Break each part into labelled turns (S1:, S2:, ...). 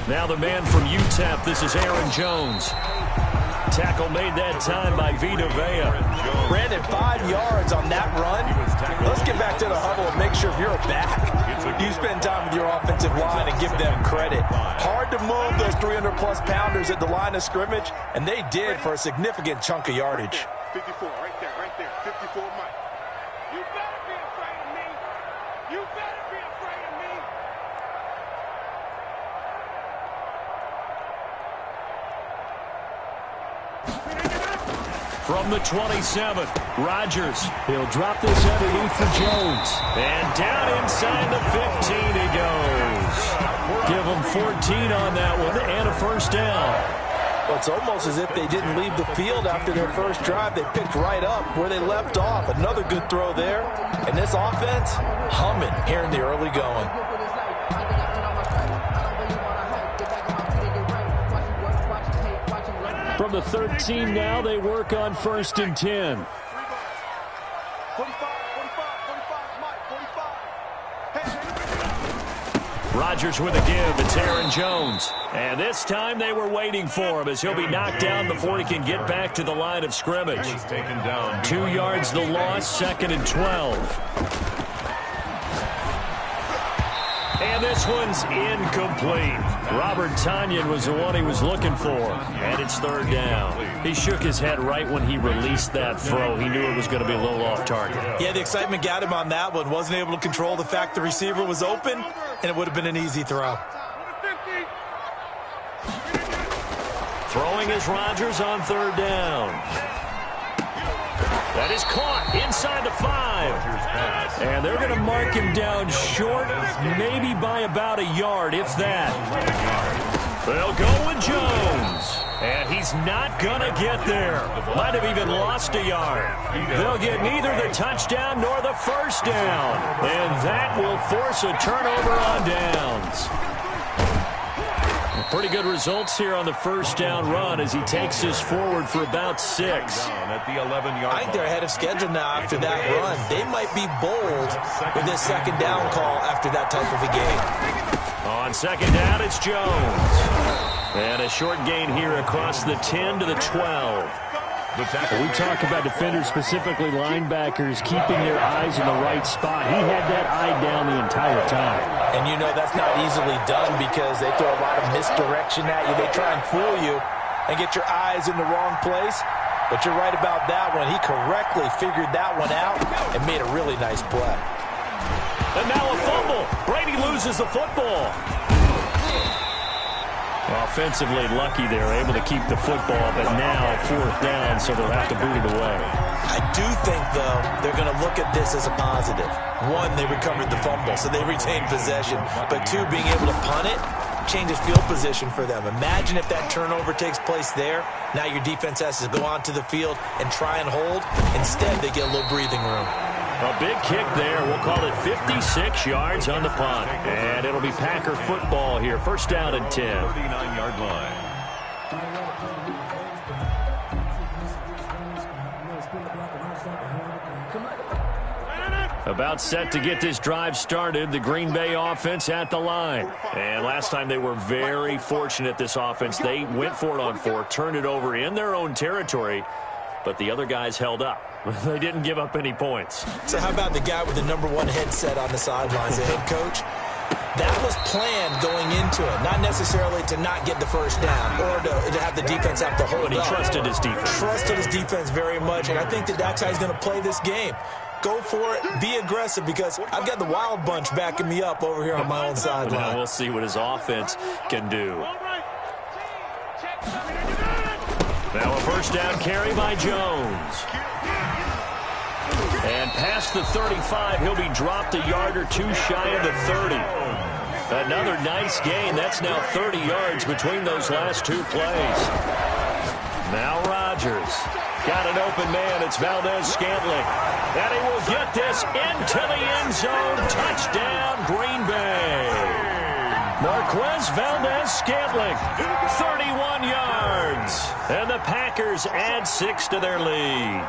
S1: Now the man from UTEP, this is Aaron Jones. Tackle made that time by Vita Vea.
S2: Brandon, 5 yards on that run. Let's get back to the huddle and make sure you're back. You spend time with your offensive line and give them credit. Hard to move those 300-plus pounders at the line of scrimmage, and they did for a significant chunk of yardage.
S3: 54, right there, 54, Mike. You better be afraid of me. You better be afraid of me.
S1: From the 27, Rodgers. He'll drop this underneath for Jones. And down inside the 15 he goes. Give him 14 on that one and a first down.
S2: Well, it's almost as if they didn't leave the field after their first drive. They picked right up where they left off. Another good throw there. And this offense, humming here in the early going.
S1: From the 13 now, they work on 1st and 10.
S3: 45, Mike,
S1: Rodgers with a give. It's Aaron Jones. And this time they were waiting for him as he'll be knocked down before he can get back to the line of scrimmage. 2 yards the loss, 2nd and 12. And this one's incomplete. Robert Tonyan was the one he was looking for. And it's 3rd down. He shook his head right when he released that throw. He knew it was going to be a little off target.
S2: Yeah, the excitement got him on that one. Wasn't able to control the fact the receiver was open, and it would have been an easy throw.
S1: Throwing is Rodgers on 3rd down. That is caught inside the 5. And they're going to mark him down short, maybe by about a yard, if that. They'll go with Jones. And he's not going to get there. Might have even lost a yard. They'll get neither the touchdown nor the first down. And that will force a turnover on downs. Pretty good results here on the first down run as he takes this forward for about 6.
S3: At the 11-yard line.
S2: I think they're ahead of schedule now after that run. They might be bold with this 2nd down call after that type of a game.
S1: On 2nd down, it's Jones. And a short gain here across the 10 to the 12. We talk about defenders, specifically linebackers, keeping their eyes in the right spot. He had that eye down the entire time.
S2: And you know that's not easily done because they throw a lot of misdirection at you. They try and fool you and get your eyes in the wrong place. But you're right about that one. He correctly figured that one out and made a really nice play.
S1: And now a fumble. Brady loses the football. Offensively lucky they're able to keep the football, but now 4th down, so they'll have to boot it away.
S2: I do think, though, they're going to look at this as a positive. 1, they recovered the fumble, so they retained possession. But 2, being able to punt it changes field position for them. Imagine if that turnover takes place there. Now your defense has to go onto the field and try and hold. Instead, they get a little breathing room.
S1: A big kick there. We'll call it 56 yards on the punt. And it'll be Packer football here. 1st down and 10.
S3: 39-yard line.
S1: About set to get this drive started. The Green Bay offense at the line. And last time they were very fortunate, this offense. They went for it on 4, turned it over in their own territory, but the other guys held up. They didn't give up any points.
S2: So how about the guy with the #1 headset on the sidelines, the head coach? That was planned going into it, not necessarily to not get the first down or to have the defense have to hold up.
S1: But he trusted his defense.
S2: Trusted his defense very much, and I think that's how he's going to play this game. Go for it, be aggressive, because I've got the Wild Bunch backing me up over here on my own sideline.
S1: Well, we'll see what his offense can do. Now a 1st down carry by Jones. And past the 35, he'll be dropped a yard or 2 shy of the 30. Another nice gain. That's now 30 yards between those last 2 plays. Now Rodgers. Got an open man. It's Valdez-Scantling. And he will get this into the end zone. Touchdown, Green Bay. Marquez Valdez-Scantling, 31 yards. And the Packers add 6 to their lead.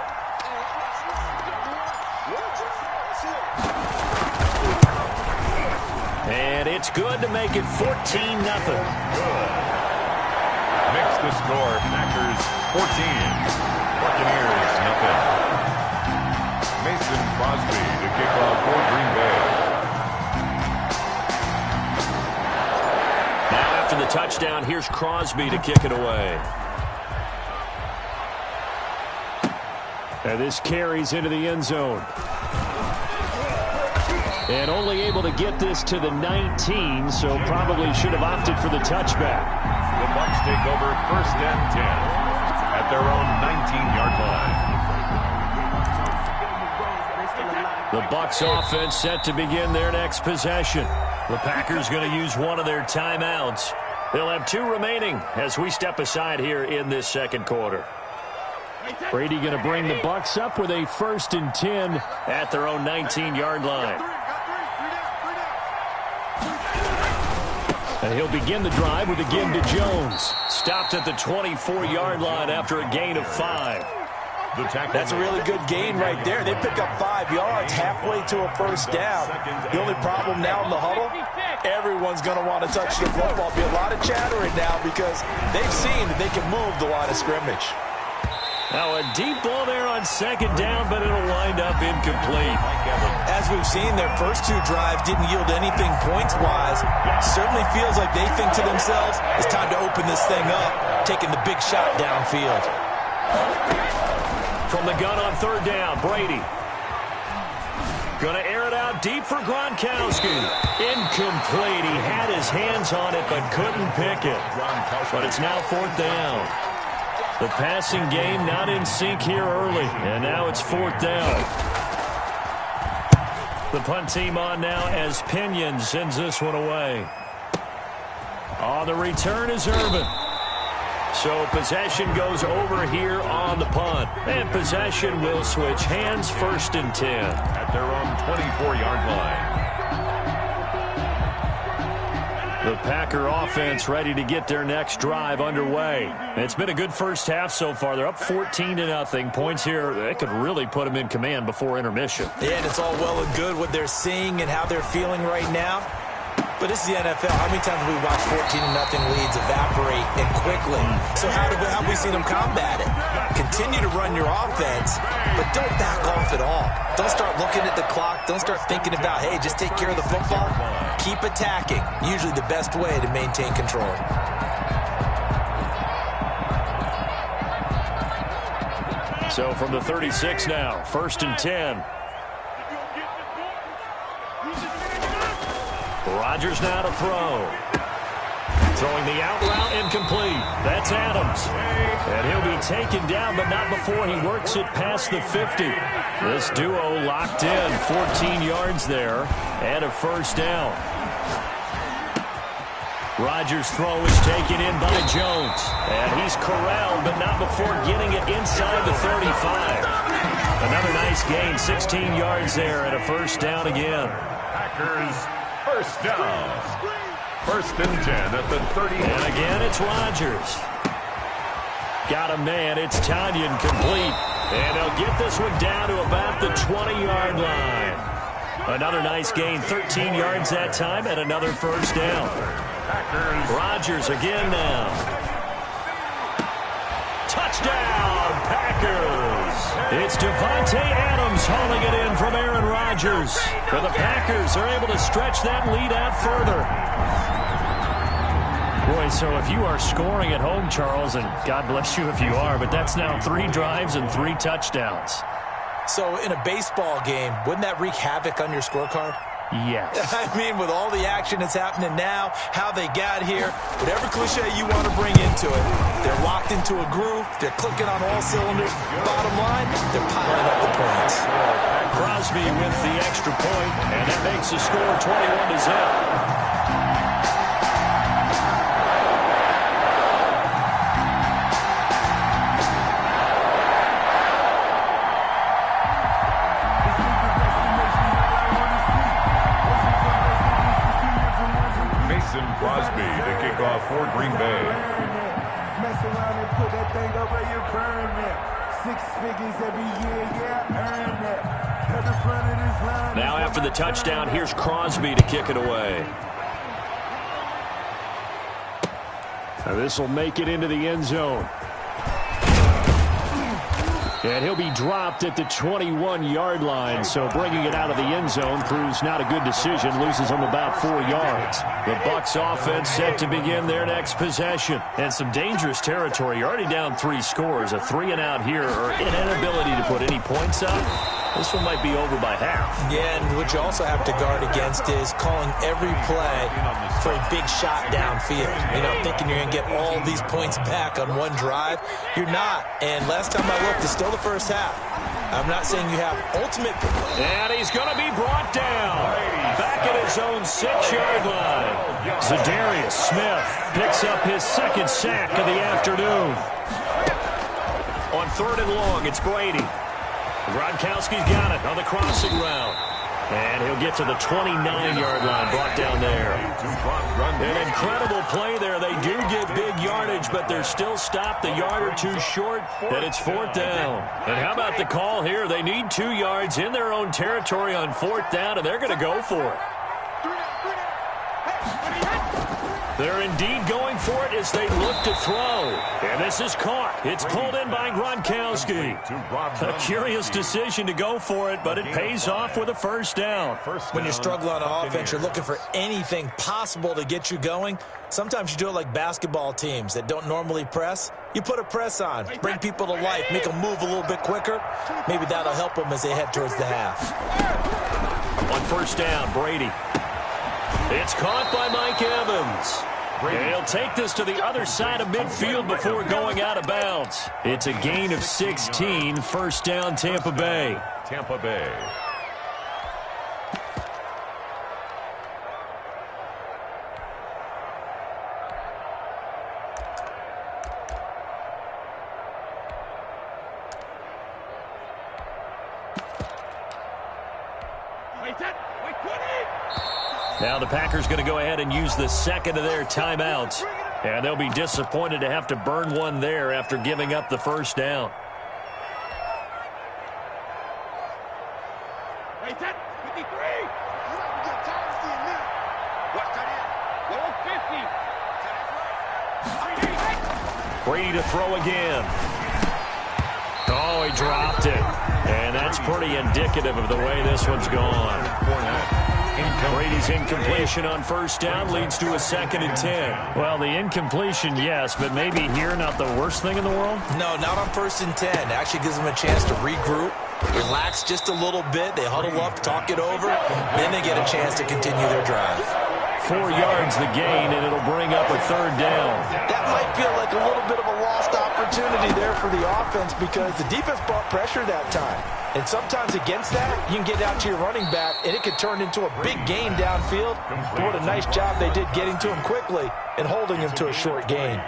S1: And it It's good to make it 14-0.
S4: Good. Makes the score Packers 14, Buccaneers nothing. Mason Crosby to kick off for Green Bay.
S1: Now after the touchdown, here's Crosby to kick it away. And this carries into the end zone. And only able to get this to the 19, so probably should have opted for the touchback.
S4: The Bucs take over 1st and 10 at their own 19-yard line.
S1: The Bucs offense set to begin their next possession. The Packers going to use one of their timeouts. They'll have 2 remaining as we step aside here in this second quarter. Brady going to bring the Bucs up with a 1st and 10 at their own 19-yard line. And he'll begin the drive with a give to Jones. Stopped at the 24-yard line after a gain of 5.
S2: That's a really good gain right there. They pick up 5 yards halfway to a 1st down. The only problem now in the huddle, everyone's going to want to touch the football. Be a lot of chattering now because they've seen that they can move the line of scrimmage.
S1: Now a deep ball there on 2nd down, but it'll wind up incomplete.
S2: As we've seen, their first 2 drives didn't yield anything points-wise. Certainly feels like they think to themselves, it's time to open this thing up, taking the big shot downfield.
S1: From the gun on 3rd down, Brady. Going to air it out deep for Gronkowski. Incomplete. He had his hands on it but couldn't pick it. But it's now 4th down. The passing game not in sync here early, and now it's 4th down. The punt team on now as Pinion sends this one away. On the return is Urban. So possession goes over here on the punt, and possession will switch hands 1st and 10.
S4: At their own 24-yard line.
S1: The Packer offense ready to get their next drive underway. It's been a good first half so far. They're up 14-0. Points here, they could really put them in command before intermission.
S2: Yeah, and it's all well and good what they're seeing and how they're feeling right now. But this is the NFL. How many times have we watched 14-0 leads evaporate and quickly? So how have we seen them combat it? Continue to run your offense, but don't back off at all. Don't start looking at the clock. Don't start thinking about, hey, just take care of the football. Keep attacking. Usually the best way to maintain control.
S1: So from the 36 now, 1st and 10. Rodgers now to throw. Throwing the out route incomplete. That's Adams. And he'll be taken down, but not before he works it past the 50. This duo locked in 14 yards there and a 1st down. Rodgers' throw is taken in by Jones. And he's corralled, but not before getting it inside the 35. Another nice gain, 16 yards there and a 1st down again.
S4: Packers 1st down. 1st and 10 at the 30.
S1: And again, it's Rodgers. Got a man. It's Tanyan complete. And they'll get this one down to about the 20-yard line. Another nice gain, 13 yards that time, and another 1st down.
S4: Packers.
S1: Rodgers again now. Touchdown, Packers. It's Devontae Adams hauling it in from Aaron Rodgers. For the Packers, they're able to stretch that lead out further. Boy, so if you are scoring at home, Charles, and God bless you if you are, but that's now 3 drives and 3 touchdowns.
S2: So in a baseball game, wouldn't that wreak havoc on your scorecard?
S1: Yes.
S2: I mean, with all the action that's happening now, how they got here, whatever cliche you want to bring into it, they're locked into a groove, they're clicking on all cylinders. Bottom line, they're piling up the points.
S1: Crosby with the extra point, and that makes the score 21-0.
S4: Crosby to kick off for Green Bay.
S5: Mess around and put that thing over your permit. 6 figures every year, yeah, earn that. At the front of this line.
S1: Now after the touchdown, here's Crosby to kick it away. This will make it into the end zone. And he'll be dropped at the 21-yard line, so bringing it out of the end zone proves not a good decision. Loses him about 4 yards. The Bucs offense set to begin their next possession. And some dangerous territory. You're already down 3 scores. A 3-and-out here, or an inability to put any points up. This one might be over by half.
S2: Yeah, and what you also have to guard against is calling every play for a big shot downfield. You know, thinking you're going to get all these points back on one drive. You're not. And last time I looked, it's still the first half. I'm not saying you have ultimate.
S1: And he's going to be brought down. Back at his own 6-yard line. Zadarius Smith picks up his second sack of the afternoon. On 3rd and long, it's Brady. Gronkowski's got it on the crossing route. And he'll get to the 29-yard line, brought down there. An incredible play there. They do get big yardage, but they're still stopped a yard or two short, and it's 4th down. And how about the call here? They need 2 yards in their own territory on 4th down, and they're going to go for it. They're indeed going for it as they look to throw. And this is caught. It's pulled in by Gronkowski. A curious decision to go for it, but it pays off with a 1st down.
S2: When you're struggling on offense, you're looking for anything possible to get you going. Sometimes you do it like basketball teams that don't normally press. You put a press on, bring people to life, make them move a little bit quicker. Maybe that'll help them as they head towards the half.
S1: On 1st down, Brady. It's caught by Mike Evans. And he'll take this to the other side of midfield before going out of bounds. It's a gain of 16, 1st down, Tampa Bay.
S4: Tampa Bay.
S1: Now the Packers going to go ahead and use the second of their timeouts. And they'll be disappointed to have to burn one there after giving up the 1st down. Brady to throw again. Oh, he dropped it. And that's pretty indicative of the way this one's gone. Brady's incompletion on 1st down leads to a 2nd and 10. Well, the incompletion, yes, but maybe here not the worst thing in the world?
S2: No, not on 1st and 10. It actually gives them a chance to regroup, relax just a little bit. They huddle up, talk it over, then they get a chance to continue their drive.
S1: 4 yards the gain, and it'll bring up a 3rd down.
S2: That might feel like a little bit of a lost opportunity there for the offense because the defense brought pressure that time. And sometimes against that, you can get out to your running back, and it could turn into a big gain downfield. But what a nice job they did getting to him quickly and holding him to a short gain.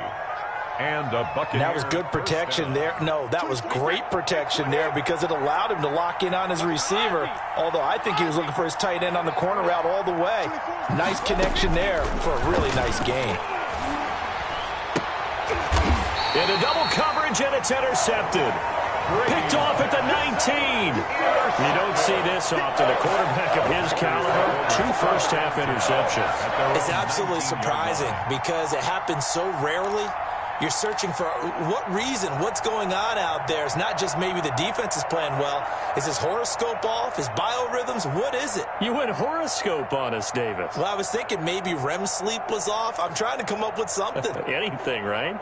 S4: And
S2: that was good protection there. No, that was great protection there because it allowed him to lock in on his receiver. Although I think he was looking for his tight end on the corner route all the way. Nice connection there for a really nice gain.
S1: Into double coverage, and it's intercepted. Picked off at the 19. You don't see this often. A quarterback of his caliber, 2 first-half interceptions.
S2: It's absolutely surprising because it happens so rarely. You're searching for what reason, what's going on out there. It's not just maybe the defense is playing well. Is his horoscope off? His biorhythms? What is it?
S1: You went horoscope on us, Davis.
S2: Well, I was thinking maybe REM sleep was off. I'm trying to come up with something.
S1: Anything, right?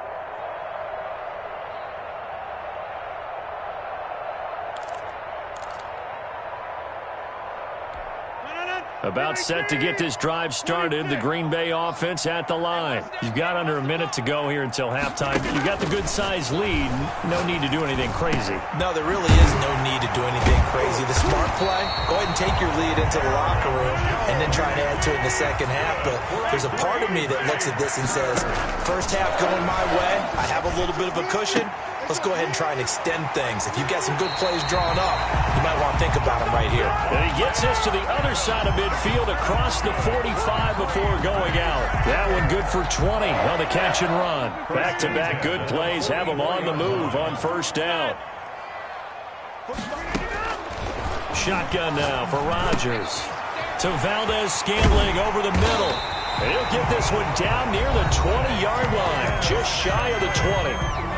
S1: About set to get this drive started. The Green Bay offense at the line. You've got under a minute to go here until halftime. You've got the good-sized lead. No need to do anything crazy.
S2: No, there really is no need to do anything crazy. The smart play, go ahead and take your lead into the locker room and then try and add to it in the second half. But there's a part of me that looks at this and says, first half going my way. I have a little bit of a cushion. Let's go ahead and try and extend things. If you've got some good plays drawn up, you might want to think about them right here.
S1: And he gets us to the other side of midfield across the 45 before going out. That one good for 20 on the catch and run. Back-to-back good plays have him on the move on 1st down. Shotgun now for Rodgers. To Valdez-Scantling over the middle. And he'll get this one down near the 20-yard line, just shy of the 20.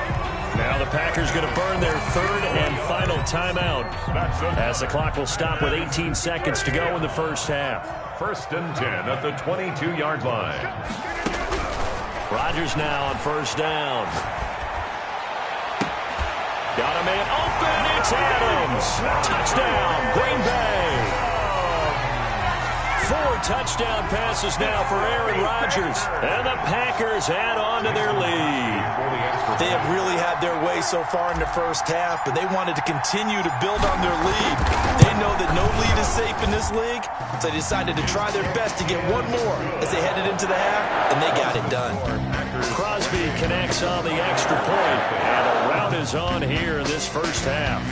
S1: Now the Packers going to burn their third and final timeout as the clock will stop with 18 seconds to go in the first half.
S4: 1st and 10 at the 22-yard line.
S1: Rodgers now on first down. Got a man open. It's Adams. Touchdown, Green Bay. 4 touchdown passes now for Aaron Rodgers. And the Packers add on to their lead.
S2: They have really had their way so far in the first half, but they wanted to continue to build on their lead. They know that no lead is safe in this league, so they decided to try their best to get one more as they headed into the half, and they got it done.
S1: Crosby connects on the extra point, and the rout is on here in this first half.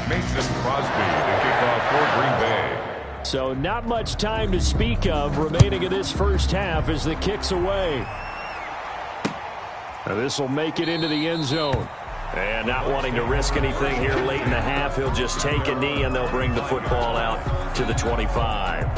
S4: Mason Crosby to kick off for Green Bay.
S1: So not much time to speak of remaining in this first half as the kick's away. Now this will make it into the end zone. And not wanting to risk anything here late in the half, he'll just take a knee and they'll bring the football out to the 25.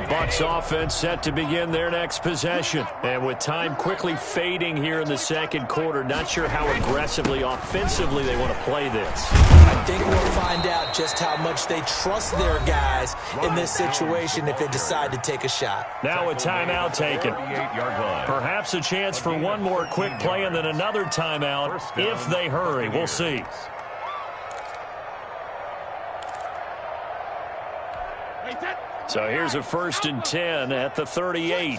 S1: Bucs offense set to begin their next possession. And with time quickly fading here in the second quarter, not sure how aggressively, offensively they want to play this.
S2: I think we'll find out just how much they trust their guys in this situation if they decide to take a shot.
S1: Now a timeout taken. Perhaps a chance for one more quick play and then another timeout if they hurry. We'll see. So here's a 1st and 10 at the 38.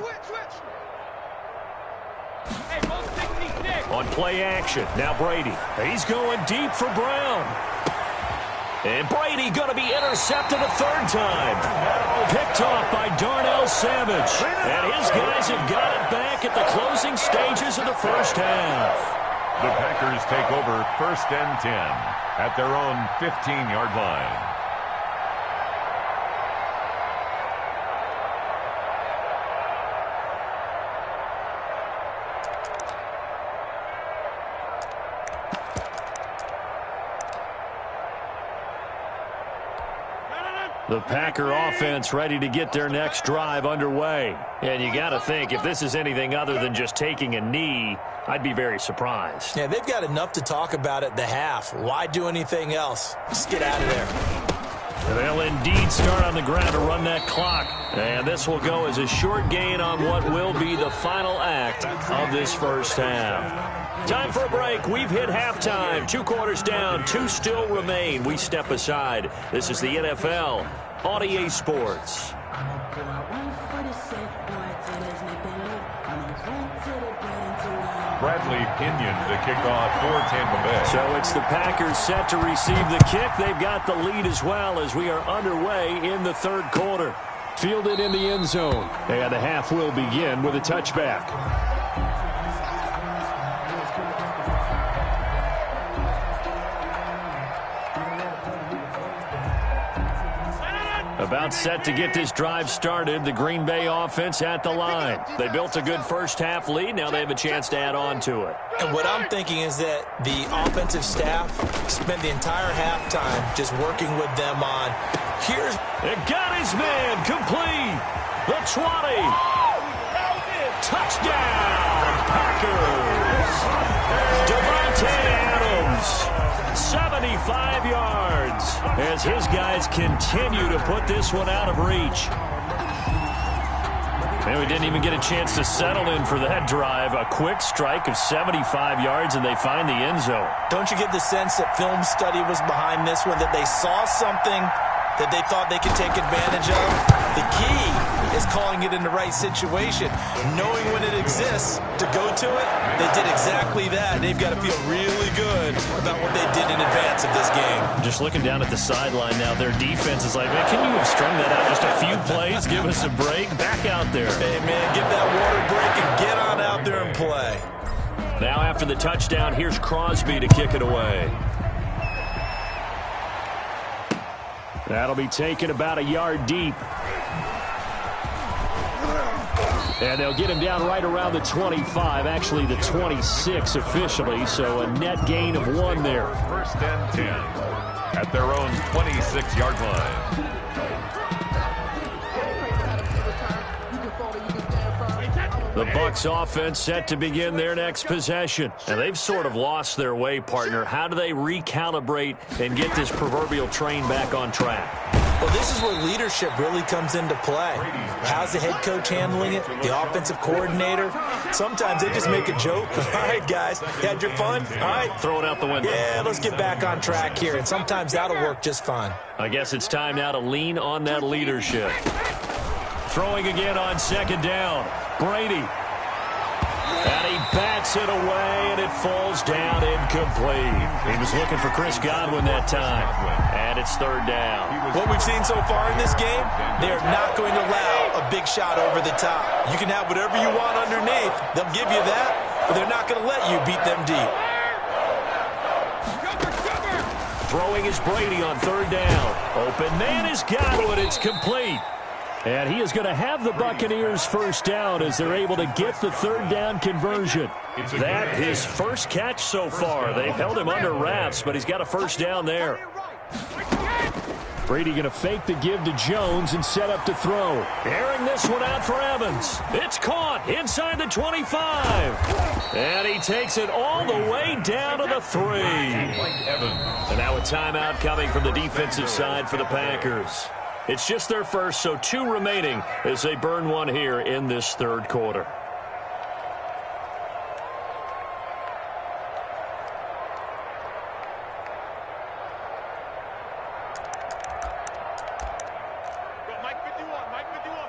S1: On play action, now Brady. He's going deep for Brown. And Brady going to be intercepted a third time. Picked off by Darnell Savage. And his guys have got it back at the closing stages of the first half.
S4: The Packers take over 1st and 10 at their own 15-yard line.
S1: The Packer offense ready to get their next drive underway. And you got to think, if this is anything other than just taking a knee, I'd be very surprised.
S2: Yeah, they've got enough to talk about at the half. Why do anything else? Just get out of there.
S1: They'll indeed start on the ground to run that clock. And this will go as a short gain on what will be the final act of this first half. Time for a break. We've hit halftime. 2 quarters down. 2 still remain. We step aside. This is the NFL on EA Sports.
S4: Bradley Pinion to kick off for Tampa Bay.
S1: So it's the Packers set to receive the kick. They've got the lead as well as we are underway in the third quarter. Fielded in the end zone. And the half will begin with a touchback. About set to get this drive started, the Green Bay offense at the line. They built a good first half lead. Now they have a chance to add on to it.
S2: And what I'm thinking is that the offensive staff spent the entire halftime just working with them on, here's...
S1: It got his man complete. The 20. Touchdown, Packers. Davante Adams. 75 yards as his guys continue to put this one out of reach. And we didn't even get a chance to settle in for that drive. A quick strike of 75 yards, and they find the end zone.
S2: Don't you get the sense that film study was behind this one, that they saw something that they thought they could take advantage of? The key is calling it in the right situation, knowing when it exists to go to it. They did exactly that. They've got to feel really good about what they did in advance of this game.
S1: Just looking down at the sideline now, their defense is like, man, can you have strung that out just a few plays? Give us a break. Back out there.
S2: Hey, man, give that water break and get on out there and play.
S1: Now after the touchdown, here's Crosby to kick it away. That'll be taken about a yard deep. And they'll get him down right around the 25, actually the 26 officially, so a net gain of 1 there.
S4: First and 10 at their own 26-yard line.
S1: The Bucs offense set to begin their next possession. And they've sort of lost their way, partner. How do they recalibrate and get this proverbial train back on track?
S2: Well, this is where leadership really comes into play. How's the head coach handling it? The offensive coordinator? Sometimes they just make a joke. All right, guys, you had your fun? All right.
S1: Throw it out the window.
S2: Yeah, let's get back on track here. And sometimes that'll work just fine.
S1: I guess it's time now to lean on that leadership. Throwing again on second down. Brady. And he bats it away, and it falls down incomplete. He was looking for Chris Godwin that time. And it's third down.
S2: What we've seen so far in this game, they are not going to allow a big shot over the top. You can have whatever you want underneath. They'll give you that, but they're not going to let you beat them deep.
S1: Throwing is Brady on third down. Open man is Godwin. It's complete. And he is going to have the Buccaneers first down as they're able to get the third down conversion. That his first catch so far. They've held him under wraps, but he's got a first down there. Brady going to fake the give to Jones and set up to throw. Airing this one out for Evans. It's caught inside the 25. And he takes it all the way down to the 3. And now a timeout coming from the defensive side for the Packers. It's just their first, so 2 remaining as they burn one here in this third quarter.
S3: Mike 51, Mike 51.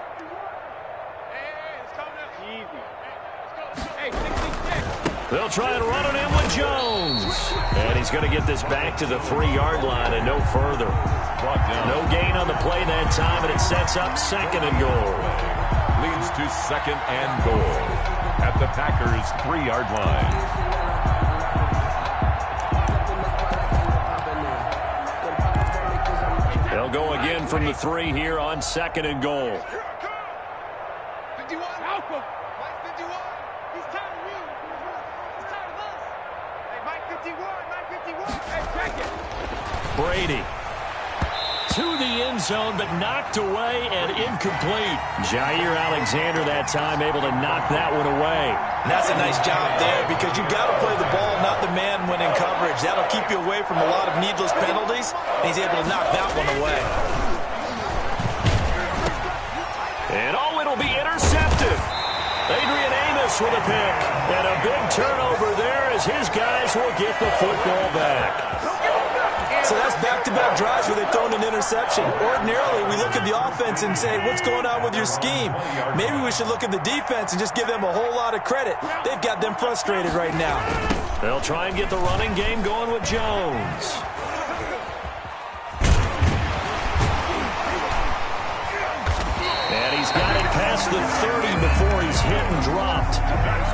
S3: Hey, it's coming up. Easy. Hey, let's go. Hey, 6.
S1: They'll try and run it in with Jones. And he's going to get this back to the 3-yard line and no further. No gain on the play that time, and it sets up second and goal.
S4: Leads to second and goal at the Packers' 3-yard line.
S1: They'll go again from the 3 here on second and goal.
S3: 51. Malcolm. Mike 51. He's tired of you. He's tired of us. Hey, Mike 51. Mike 51. Hey, check it.
S1: Brady. To the end zone, but knocked away and incomplete. Jair Alexander that time able to knock that one away.
S2: And that's a nice job there because you've got to play the ball, not the man when in coverage. That'll keep you away from a lot of needless penalties, and he's able to knock that one away.
S1: And oh, it'll be intercepted. Adrian Amos with a pick. And a big turnover there as his guys will get the football back.
S2: So that's back-to-back drives where they've thrown an interception. Ordinarily, we look at the offense and say, what's going on with your scheme? Maybe we should look at the defense and just give them a whole lot of credit. They've got them frustrated right now.
S1: They'll try and get the running game going with Jones. And he's got it past the 30 before he's hit and dropped.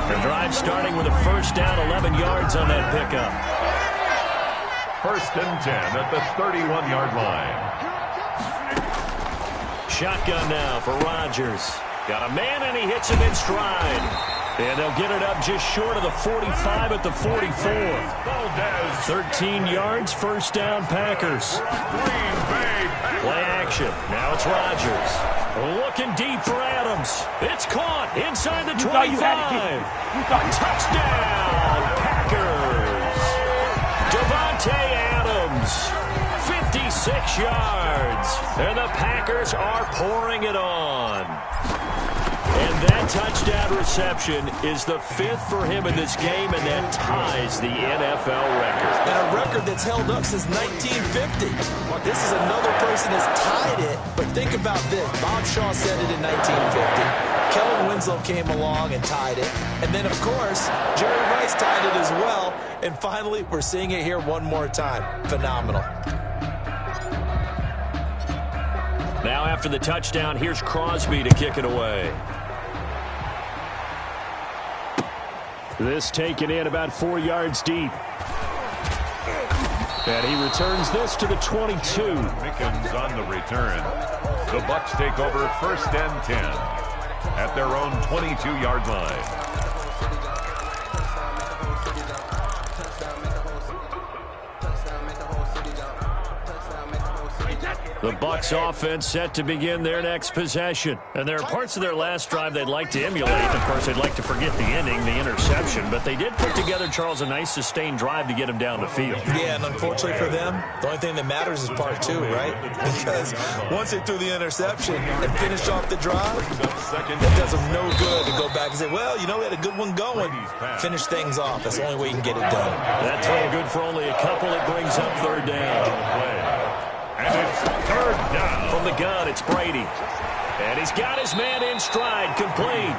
S1: The drive starting with a first down, 11 yards on that pickup.
S4: First and 10 at the 31-yard line.
S1: Shotgun now for Rodgers. Got a man, and he hits him in stride. And they'll get it up just short of the 45 at the 44. 13 yards, first down, Packers. Play action. Now it's Rodgers. Looking deep for Adams. It's caught inside the 25. Touchdown, Packers. Davante Adams, 56 yards. And the Packers are pouring it on. And that touchdown reception is the 5th for him in this game, and that ties the NFL record.
S2: And a record that's held up since 1950. This is another person that's tied it, but think about this. Bob Shaw said it in 1950. Kellen Winslow came along and tied it. And then, of course, Jerry Rice tied it as well. And finally, we're seeing it here one more time. Phenomenal.
S1: Now after the touchdown, here's Crosby to kick it away. This taken in about 4 yards deep. And he returns this to the 22.
S4: Mickens on the return. The Bucs take over first and 10 at their own 22-yard line.
S1: The Bucs offense set to begin their next possession. And there are parts of their last drive they'd like to emulate. Of course, they'd like to forget the ending, the interception. But they did put together, Charles, a nice sustained drive to get them down the field.
S2: Yeah, and unfortunately for them, the only thing that matters is part two, right? Because once they threw the interception and finished off the drive, it does them no good to go back and say, well, you know, we had a good one going. Finish things off. That's the only way you can get it done.
S1: That throw good for only a couple. It brings up third down.
S4: And it's third down.
S1: From the gun, it's Brady. And he's got his man in stride, complete.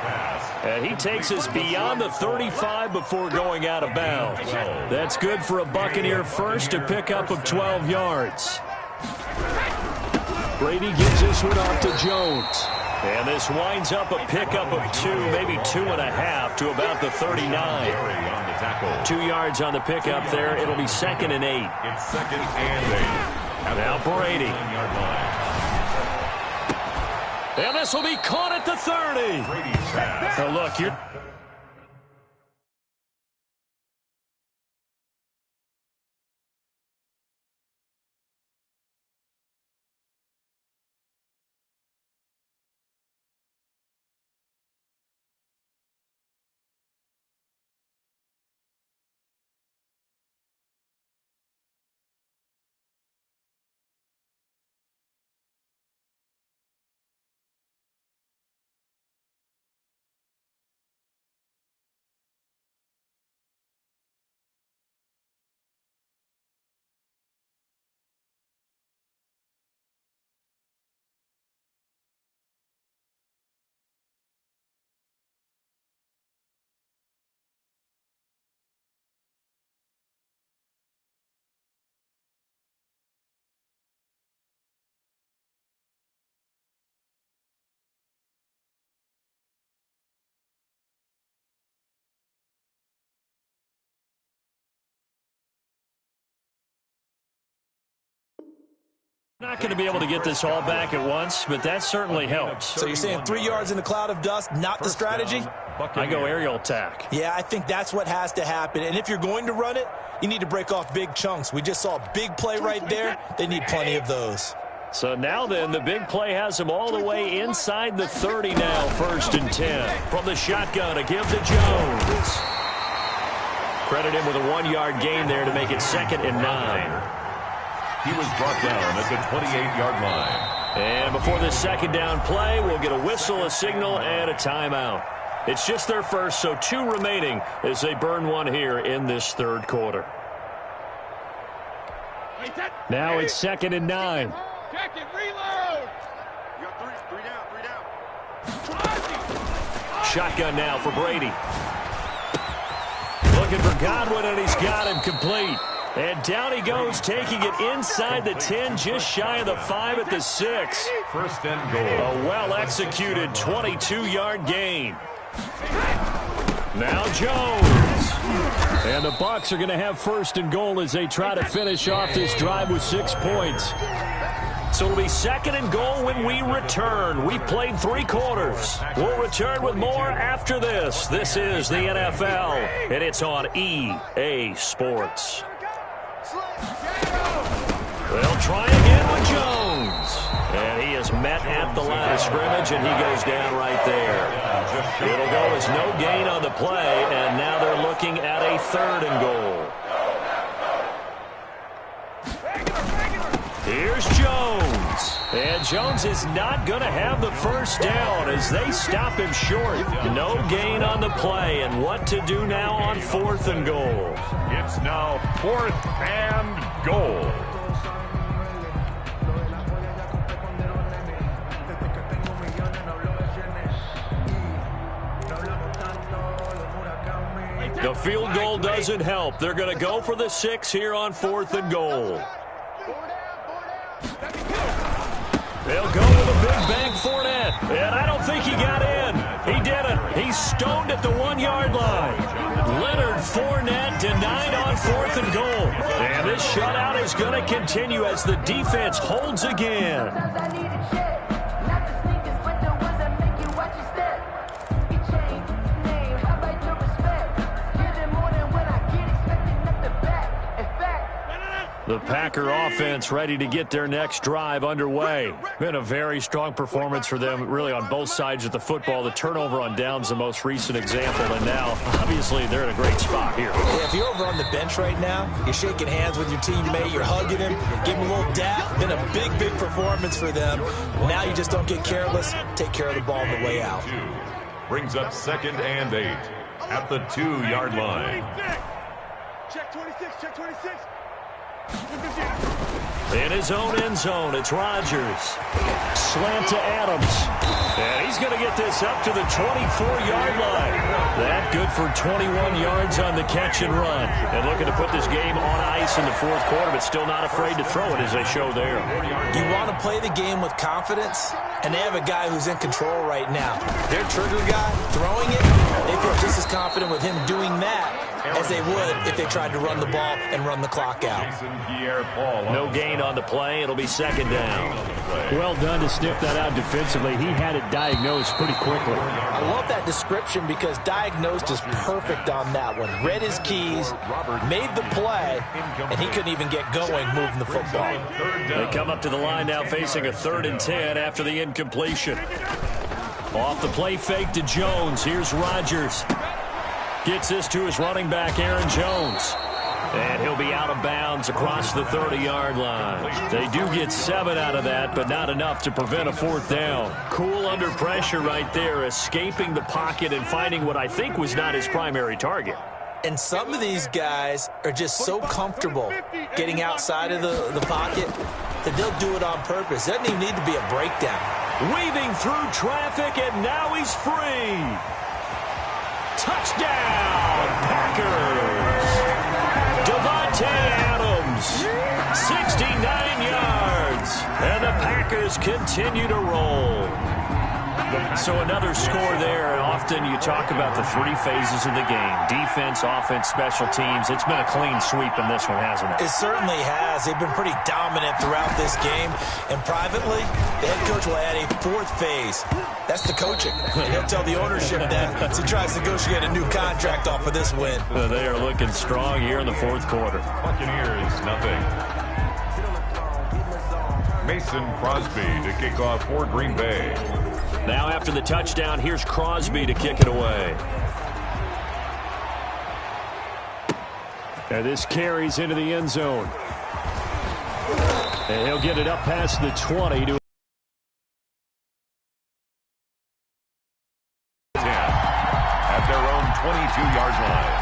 S1: And he takes us beyond the 35 before going out of bounds. That's good for a Buccaneer first, a pickup of 12 yards. Brady gives this one off to Jones. And this winds up a pickup of 2, maybe 2.5 to about the 39. 2 yards on the pickup there. It'll be 2nd and 8.
S4: It's 2nd and 8.
S1: Now Brady. And this will be caught at the 30. Now look, you're... Not going to be able to get this all back at once, but that certainly helps.
S2: So you're saying 3 yards in a cloud of dust, not the strategy?
S1: I go aerial attack.
S2: Yeah, I think that's what has to happen. And if you're going to run it, you need to break off big chunks. We just saw a big play right there. They need plenty of those.
S1: So now then, the big play has them all the way inside the 30 now, 1st and 10. From the shotgun, a give to Jones. Credit him with a 1-yard gain there to make it 2nd and 9.
S4: He was brought down at the 28-yard line.
S1: And before this 2nd down play, we'll get a whistle, a signal, and a timeout. It's just their first, so 2 remaining as they burn one here in this 3rd quarter. Now it's 2nd and 9.
S3: Check it, reload. You got three down.
S1: Shotgun now for Brady. Looking for Godwin, and he's got him complete. And down he goes, taking it inside the 10, just shy of the 5 at the 6.
S4: 1st and goal.
S1: A well-executed 22-yard gain. Now Jones. And the Bucs are going to have 1st and goal as they try to finish off this drive with 6 points. So it'll be 2nd and goal when we return. We've played 3 quarters. We'll return with more after this. This is the NFL, and it's on EA Sports. They'll try again with Jones. And he is met at the line of scrimmage, and he goes down right there. It'll go as no gain on the play, and now they're looking at a 3rd and goal. Here's Jones. And Jones is not going to have the 1st down as they stop him short. No gain on the play, and what to do now on 4th and goal.
S4: It's now 4th and goal.
S1: The field goal doesn't help. They're going to go for the 6 here on 4th and goal. They'll go with a big bang Fournette. And I don't think he got in. He didn't. He's stoned at the 1-yard line. Leonard Fournette denied on 4th and goal. And this shutout is going to continue as the defense holds again. The Packer offense ready to get their next drive underway. Been a very strong performance for them, really, on both sides of the football. The turnover on downs, the most recent example, and now, obviously, they're in a great spot here.
S2: Yeah, if you're over on the bench right now, you're shaking hands with your teammate, you're hugging him, give him a little dap. Been a big, big performance for them. Now you just don't get careless. Take care of the ball on the way out.
S4: Brings up 2nd and 8 at the 2-yard line.
S3: Check 26, check 26.
S1: In his own end zone, it's Rodgers. Slant to Adams. And he's going to get this up to the 24-yard line. That good for 21 yards on the catch and run. And looking to put this game on ice in the fourth quarter, but still not afraid to throw it as they show there.
S2: You want to play the game with confidence, and they have a guy who's in control right now. Their trigger guy, throwing it, they feel just as confident with him doing that as they would if they tried to run the ball and run the clock out.
S1: No gain on the play. It'll be 2nd down.
S6: Well done to sniff that out defensively. He had it diagnosed pretty quickly.
S2: I love that description because diagnosed is perfect on that one. Read his keys, made the play, and he couldn't even get going moving the football.
S1: They come up to the line now facing a 3rd and 10 after the incompletion. Off the play fake to Jones. Here's Rodgers. Gets this to his running back, Aaron Jones. And he'll be out of bounds across the 30-yard line. They do get 7 out of that, but not enough to prevent a 4th down. Cool under pressure right there, escaping the pocket and finding what I think was not his primary target.
S2: And some of these guys are just so comfortable getting outside of the pocket that they'll do it on purpose. Doesn't even need to be a breakdown.
S1: Weaving through traffic, and now he's free. Touchdown, Packers. Davante Adams, 69 yards. And the Packers continue to roll. So another score there. Often you talk about the 3 phases of the game. Defense, offense, special teams. It's been a clean sweep in this one, hasn't it?
S2: It certainly has. They've been pretty dominant throughout this game. And privately, the head coach will add a 4th phase. That's the coaching. And he'll tell the ownership that as he tries to negotiate a new contract off of this win.
S1: They are looking strong here in the fourth quarter.
S4: Buccaneers, nothing. Mason Crosby to kick off for Green Bay.
S1: Now after the touchdown, here's Crosby to kick it away.
S6: And this carries into the end zone. And he'll get it up past the 20 to
S4: at their own 22-yard line.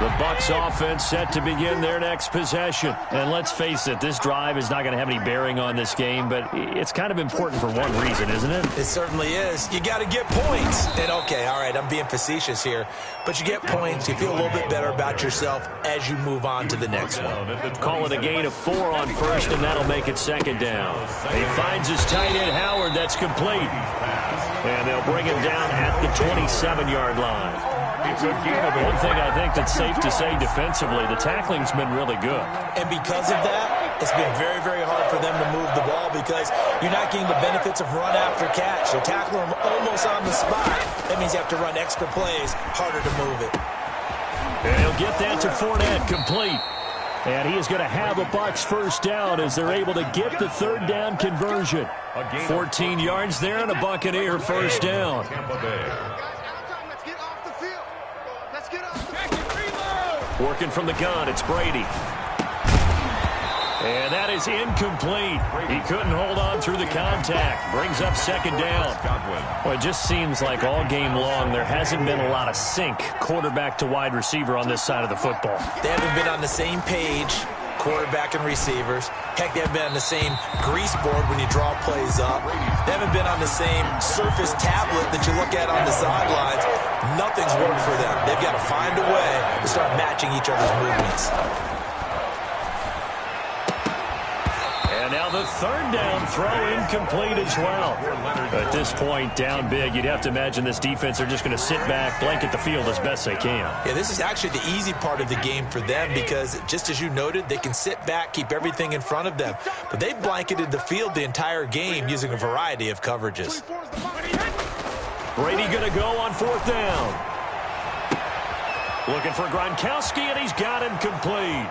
S1: The Bucs offense set to begin their next possession. And let's face it, this drive is not going to have any bearing on this game, but it's kind of important for one reason, isn't it?
S2: It certainly is. You got to get points. And okay, all right, I'm being facetious here, but you get points, you feel a little bit better about yourself as you move on to the next one.
S1: Call it a gain of 4 on first, and that'll make it 2nd down. He finds his tight end, Howard. That's complete. And they'll bring him down at the 27-yard line. One thing I think that's safe to say defensively, the tackling's been really good.
S2: And because of that, it's been very, very hard for them to move the ball because you're not getting the benefits of run after catch. They're tackling them almost on the spot. That means you have to run extra plays, harder to move it.
S1: And he'll get that to Fournette, complete. And he is going to have a Bucs first down as they're able to get the 3rd down conversion. 14 yards there and a Buccaneer first down. Working from the gun, it's Brady. And that is incomplete. He couldn't hold on through the contact. Brings up 2nd down. Well, it just seems like all game long there hasn't been a lot of sync quarterback to wide receiver on this side of the football.
S2: They haven't been on the same page, quarterback and receivers. Heck, they haven't been on the same grease board when you draw plays up. They haven't been on the same surface tablet that you look at on the sidelines. Nothing's worked for them. They've got to find a way to start matching each other's movements.
S1: And now the 3rd down throw incomplete as well. At this point, down big, you'd have to imagine this defense are just going to sit back, blanket the field as best they can.
S2: Yeah, this is actually the easy part of the game for them because, just as you noted, they can sit back, keep everything in front of them. But they blanketed the field the entire game using a variety of coverages.
S1: Brady going to go on 4th down. Looking for Gronkowski, and he's got him complete.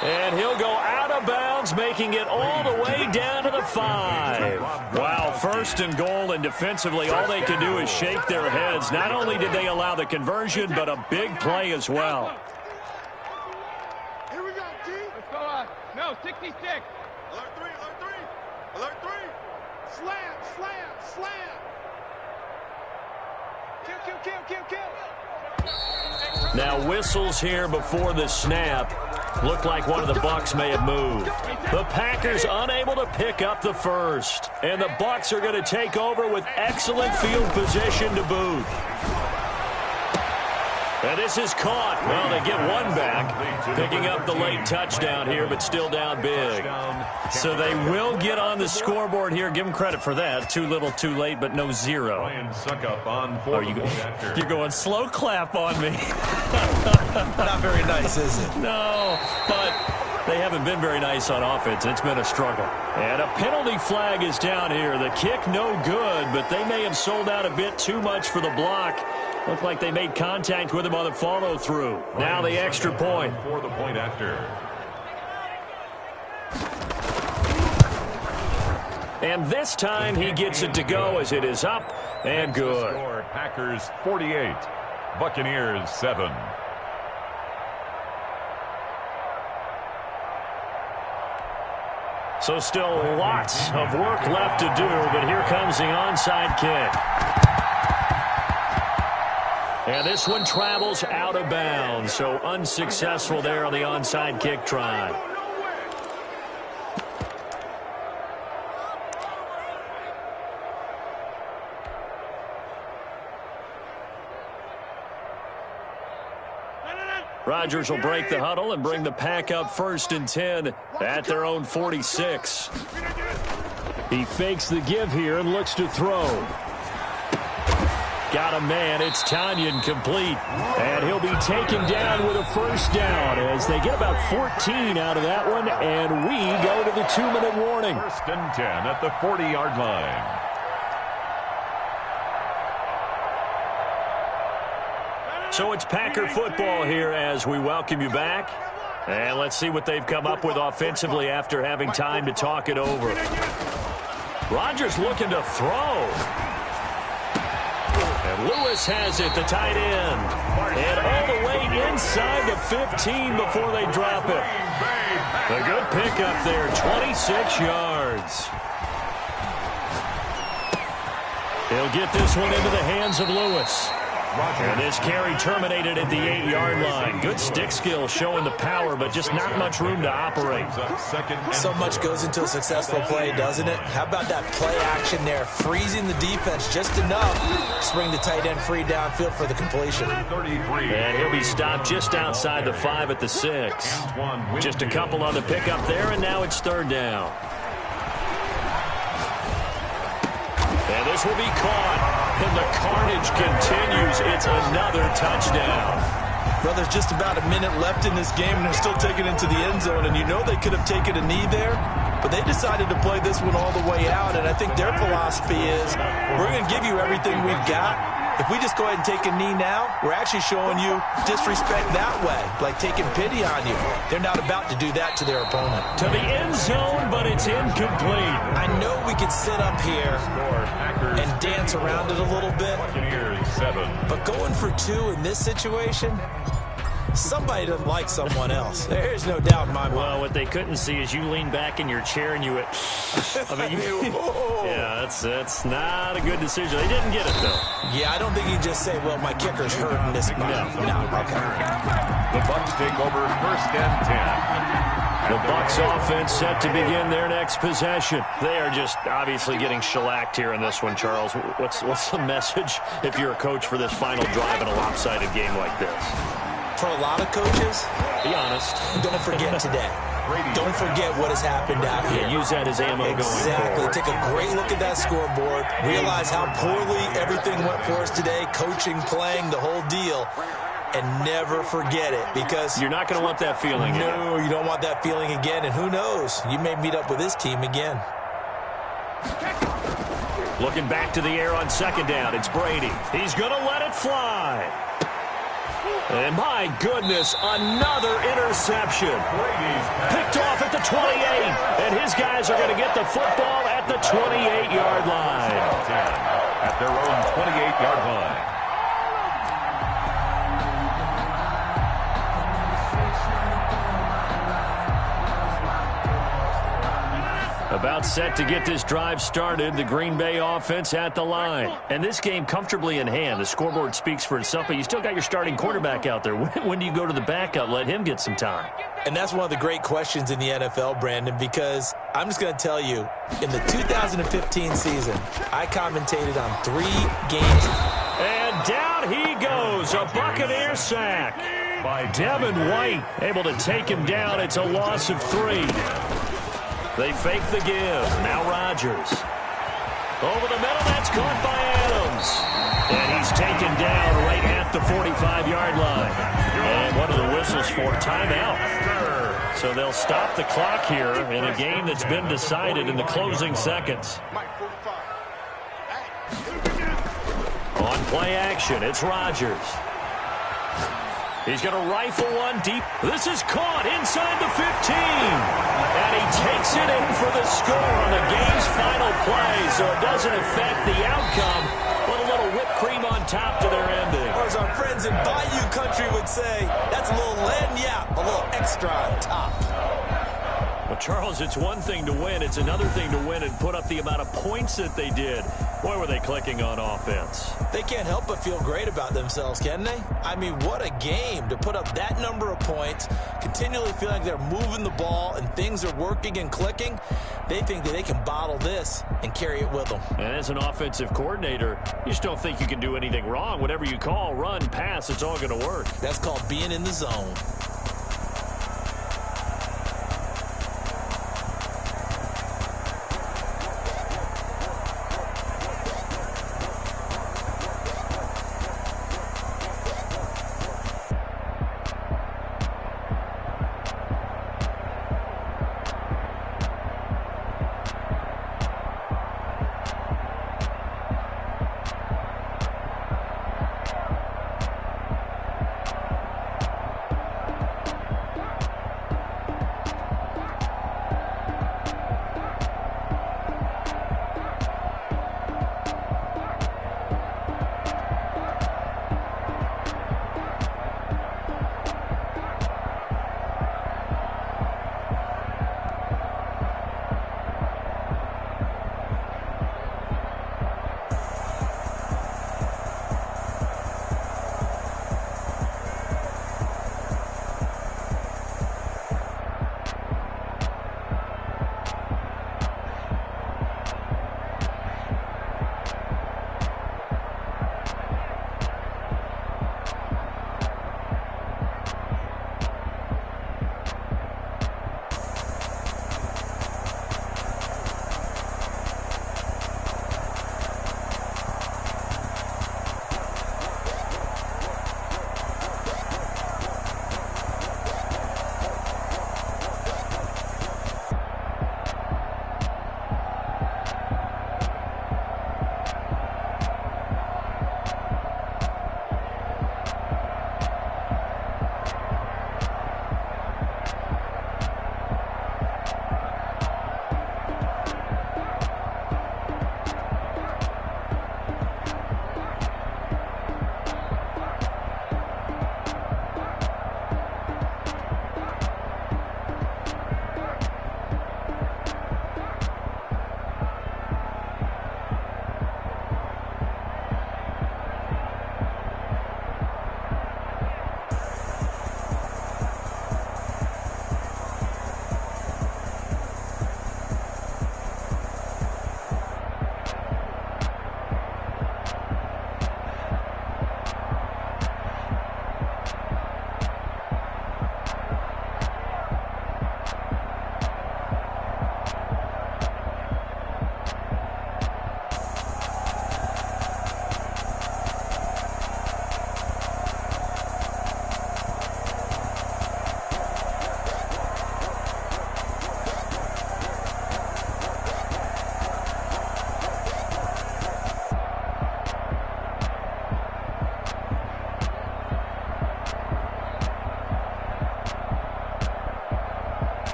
S1: And he'll go out of bounds, making it all the way down to the 5. Wow, first and goal, and defensively, all they can do is shake their heads. Not only did they allow the conversion, but a big play as well.
S3: Here we go, G. Let's go. No, 66. Alert 3, alert 3. Alert 3. Slam, slam, slam. Kill, kill, kill, kill, kill.
S1: Now whistles here before the snap. Looked like one of the Bucs may have moved. The Packers unable to pick up the first. And the Bucs are going to take over with excellent field position to boot. And this is caught. Well, they get one back, picking up the late touchdown here, but still down big. So they will get on the scoreboard here. Give them credit for that. Too little, too late, but no 0. Oh, you're going slow clap on me.
S2: Not very nice, is it?
S1: No, but they haven't been very nice on offense. It's been a struggle. And a penalty flag is down here. The kick no good, but they may have sold out a bit too much for the block. Looked like they made contact with him on the follow-through. Now the extra point.
S4: For the point after.
S1: And this time he gets it to go as it is up and good.
S4: Packers 48, Buccaneers 7.
S1: So still lots of work left to do, but here comes the onside kick. And this one travels out of bounds, so unsuccessful there on the onside kick try. Rodgers will break the huddle and bring the Pack up 1st and 10 at their own 46. He fakes the give here and looks to throw. Got a man. It's Tonyan complete. And he'll be taken down with a first down as they get about 14 out of that one. And we go to the 2-minute warning.
S4: 1st and 10 at the 40-yard line.
S1: So it's Packer football here as we welcome you back. And let's see what they've come up with offensively after having time to talk it over. Rodgers looking to throw. And Lewis has it, the tight end. And all the way inside the 15 before they drop it. A good pickup there, 26 yards. He'll get this one into the hands of Lewis. And this carry terminated at the 8-yard line. Good stick skill showing the power, but just not much room to operate.
S2: So much goes into a successful play, doesn't it? How about that play action there? Freezing the defense just enough to bring the tight end free downfield for the completion.
S1: And he'll be stopped just outside the 5 at the 6. Just a couple on the pickup there, and now it's 3rd down. And this will be caught. And the carnage continues. It's another touchdown.
S2: Well, there's just about a minute left in this game, and they're still taking it to the end zone. And you know they could have taken a knee there, but they decided to play this one all the way out. And I think their philosophy is, we're going to give you everything we've got. If we just go ahead and take a knee now, we're actually showing you disrespect that way, like taking pity on you. They're not about to do that to their opponent.
S1: To the end zone, but it's incomplete.
S2: I know we could sit up here and dance around it a little bit, but going for 2 in this situation, somebody doesn't like someone else. There's no doubt in my mind.
S1: Well, what they couldn't see is you lean back in your chair and you went, yeah, that's not a good decision. They didn't get it, though.
S2: Yeah, I don't think you just say, well, my kicker's hurting this spot. No, okay.
S4: The Bucs take over 1st and 10.
S1: The Bucs offense set to begin their next possession. They are just obviously getting shellacked here in this one, Charles. What's the message if you're a coach for this final drive in a lopsided game like this?
S2: For a lot of coaches,
S1: be honest,
S2: don't forget today. Don't forget what has happened out here.
S1: Use that as ammo going forward.
S2: Exactly. Take a great look at that scoreboard. Realize how poorly everything went for us today. Coaching, playing, the whole deal. And never forget it, because
S1: you're not going to want that feeling again.
S2: No, you don't want that feeling again. And who knows? You may meet up with this team again.
S1: Looking back to the air on 2nd down. It's Brady. He's going to let it fly. And my goodness, another interception. Picked off at the 28. And his guys are going to get the football at the 28-yard line.
S4: At their own 28-yard line.
S1: About set to get this drive started, the Green Bay offense at the line. And this game comfortably in hand. The scoreboard speaks for itself, but you still got your starting quarterback out there. When do you go to the backup? Let him get some time.
S2: And that's one of the great questions in the NFL, Brandon, because I'm just going to tell you, in the 2015 season, I commentated on 3 games.
S1: And down he goes, a Buccaneer sack by Devin White. Able to take him down. It's a loss of 3. They fake the give. Now Rodgers. Over the middle, that's caught by Adams. And he's taken down right at the 45-yard line. And what are the whistles for? Timeout. So they'll stop the clock here in a game that's been decided in the closing seconds. On play action, it's Rodgers. He's going to rifle one deep. This is caught inside the 15. And he takes it in for the score on the game's final play. So it doesn't affect the outcome, but a little whipped cream on top to their ending.
S2: Or as our friends in Bayou Country would say, that's a little lagniappe, a little extra on top.
S1: Well, Charles, it's one thing to win. It's another thing to win and put up the amount of points that they did. Boy, were they clicking on offense.
S2: They can't help but feel great about themselves, can they? I mean, what a game to put up that number of points, continually feeling like they're moving the ball and things are working and clicking. They think that they can bottle this and carry it with them.
S1: And as an offensive coordinator, you just don't think you can do anything wrong. Whatever you call, run, pass, it's all going to work.
S2: That's called being in the zone.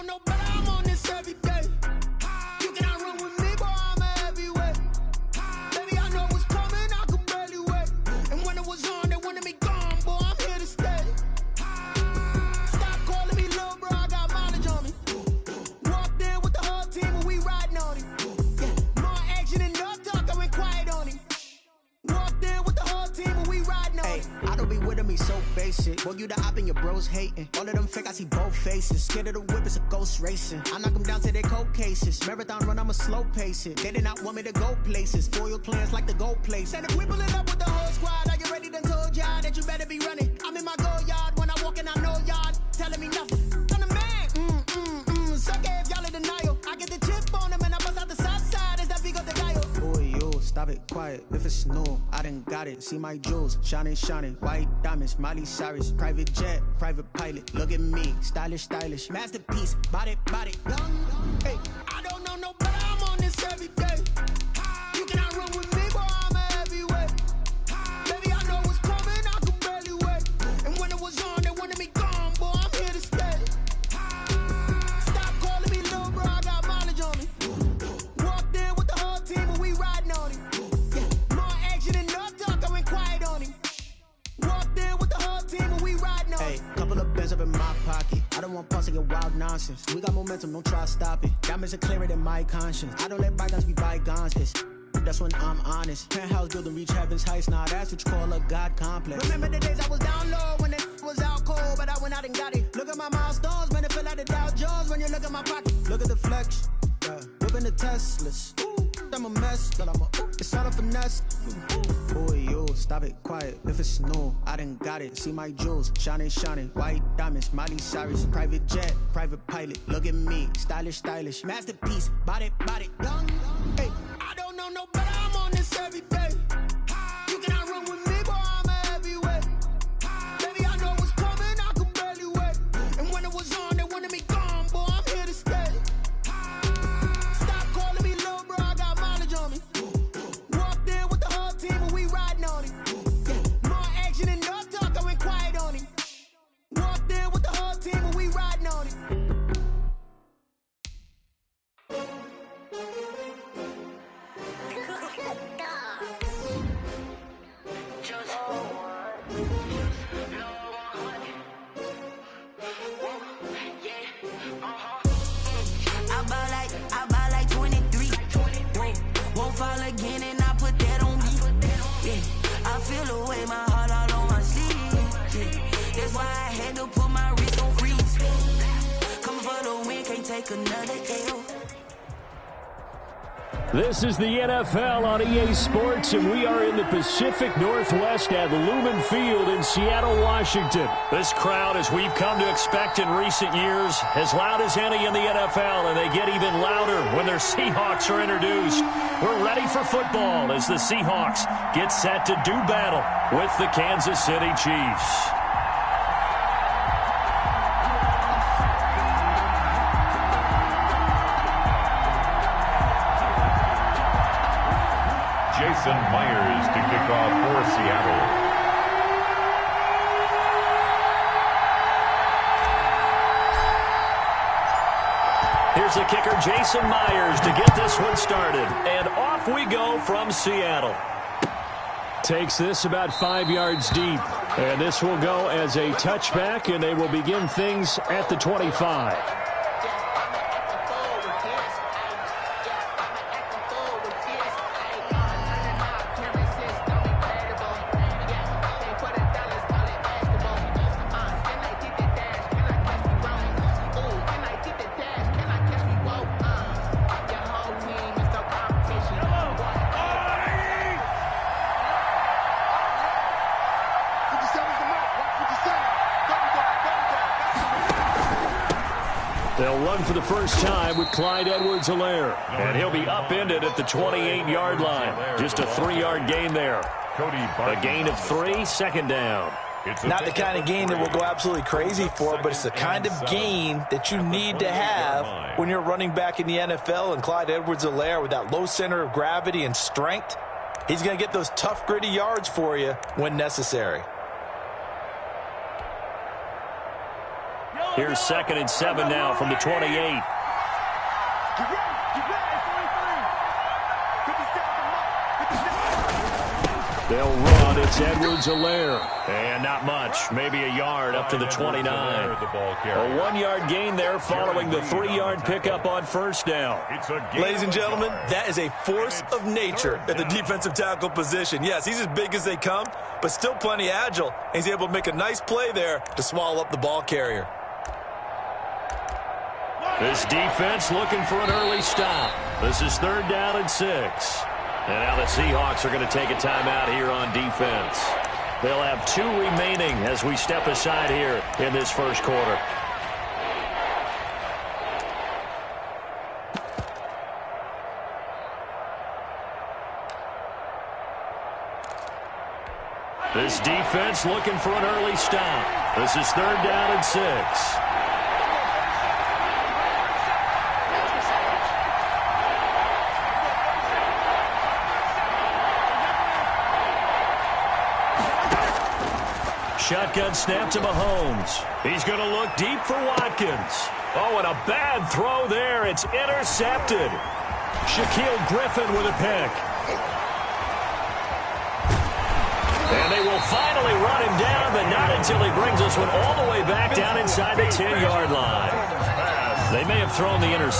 S7: know no better, I'm on this every day. You cannot run with me, boy, I'm a heavyweight. Baby, I know what's coming, I could barely wait. And when it was on, they wanted me gone, boy, I'm here to stay. Stop calling me little bro, I got mileage on me. Walked in with the whole team and we riding on him. Yeah, more action than no talk, I went quiet on him. Walked in with the whole team and we riding on him.
S8: I don't be with me so basic. Boy, you the op and your bros hating. All of them fake, I see both faces. Scared of the whip, it's a ghost racing. I knock them down to their cold cases. Marathon run, I'ma slow pace it. They did not want me to go places. Foil plans like the go place. And if we pulling up with the whole squad, are you ready? Done told y'all that you better be running. I'm in my go yard. When I walk in, I know y'all telling me nothing. I'm the man. Suck it if y'all in denial. I get the chip on them and I bust out the south side. Is that Vigo the Gallo? Boy, yo, stop it, quiet. If it's snow, I done got it. See my jewels, shining, shining. White diamonds, Miley Cyrus. Private jet, private pilot. Look at me, stylish, stylish. Masterpiece, body, body. Young, hey, I don't know no better. I'm on this every day. You cannot run with me, boy, I'm a heavyweight. Baby, I know what's coming, I could barely wait. And when it was on, they wanted me gone, boy, I'm here to stay. Stop calling me little bro, I got mileage on me. Walked in with the whole team and we riding on him. Yeah, more action than no talk, I went quiet on him. Walked in with the whole team and we riding on him. Hey, couple of bands up in my pocket. I don't want pause to get wild nonsense. We got momentum, don't try to stop it. Diamonds are clearer than my conscience. I don't let bygones be bygones. That's when I'm honest. Penthouse building, reach heaven's heights. Nah, that's what you call a God complex. Remember the days I was down low when it was out cold, but I went out and got it. Look at my milestones, man, it feel like the Dow Jones when you look at my pocket. Look at the flex, yeah. Whipping the Teslas. Ooh, I'm a mess, but it's all a finesse. Boy, yo, stop it, quiet. If it's snow, I done got it. See my jewels, shining, shining. White diamonds, Miley Cyrus. Private jet, private pilot. Look at me, stylish, stylish. Masterpiece, body, body. Young, hey, I don't know no better. I'm on this every day. You cannot run with me, boy, I'm a heavyweight. Baby, I know what's coming, I could barely wait. And when it was on, they wanted me gone, boy, I'm here to stay. Stop calling me little bro, I got mileage on me. Walked in with the whole team and we riding on him. Yeah, more action than no talk, I went quiet on him. Walked in with the whole team and we riding on him. I buy like 23. Won't fall again and I put that on me. Yeah, I feel the way, my heart all on my sleeve. Yeah, that's why I had to put my wrist on freeze. Coming for the win, can't take another L.
S6: This is the NFL on EA Sports, and we are in the Pacific Northwest at Lumen Field in Seattle, Washington.
S1: This crowd, as we've come to expect in recent years, as loud as any in the NFL, and they get even louder when their Seahawks are introduced. We're ready for football as the Seahawks get set to do battle with the Kansas City Chiefs.
S4: Jason Myers to kick off for Seattle.
S1: Here's the kicker, Jason Myers, to get this one started. And off we go from Seattle.
S6: Takes this about 5 yards deep. And this will go as a touchback, and they will begin things at the 25. They'll run for the first time with Clyde Edwards-Helaire.
S1: And he'll be upended at the 28-yard line. Just a 3-yard gain there. A gain of 3, second down.
S2: Not the kind of gain that we'll go absolutely crazy for, but it's the kind of gain that you need to have when you're running back in the NFL. And Clyde Edwards-Helaire, with that low center of gravity and strength, he's going to get those tough, gritty yards for you when necessary.
S3: Yo,
S1: Here's 2nd and 7 now from the 28.
S6: They'll run. It's Edwards-Helaire.
S1: And not much. Maybe a yard up to the 29. A 1-yard gain there following the 3-yard pickup on first down.
S2: Ladies and gentlemen, that is a force of nature at the defensive tackle position. Yes, he's as big as they come, but still plenty agile. He's able to make a nice play there to swallow up the ball carrier.
S1: This defense looking for an early stop. This is 3rd down and 6. And now the Seahawks are going to take a timeout here on defense. They'll have 2 remaining as we step aside here in this first quarter. This defense looking for an early stop. This is 3rd down and 6. Shotgun snap to Mahomes. He's going to look deep for Watkins. Oh, and a bad throw there. It's intercepted. Shaquille Griffin with a pick. And they will finally run him down, but not until he brings this one all the way back down inside the 10-yard line. They may have thrown the interception.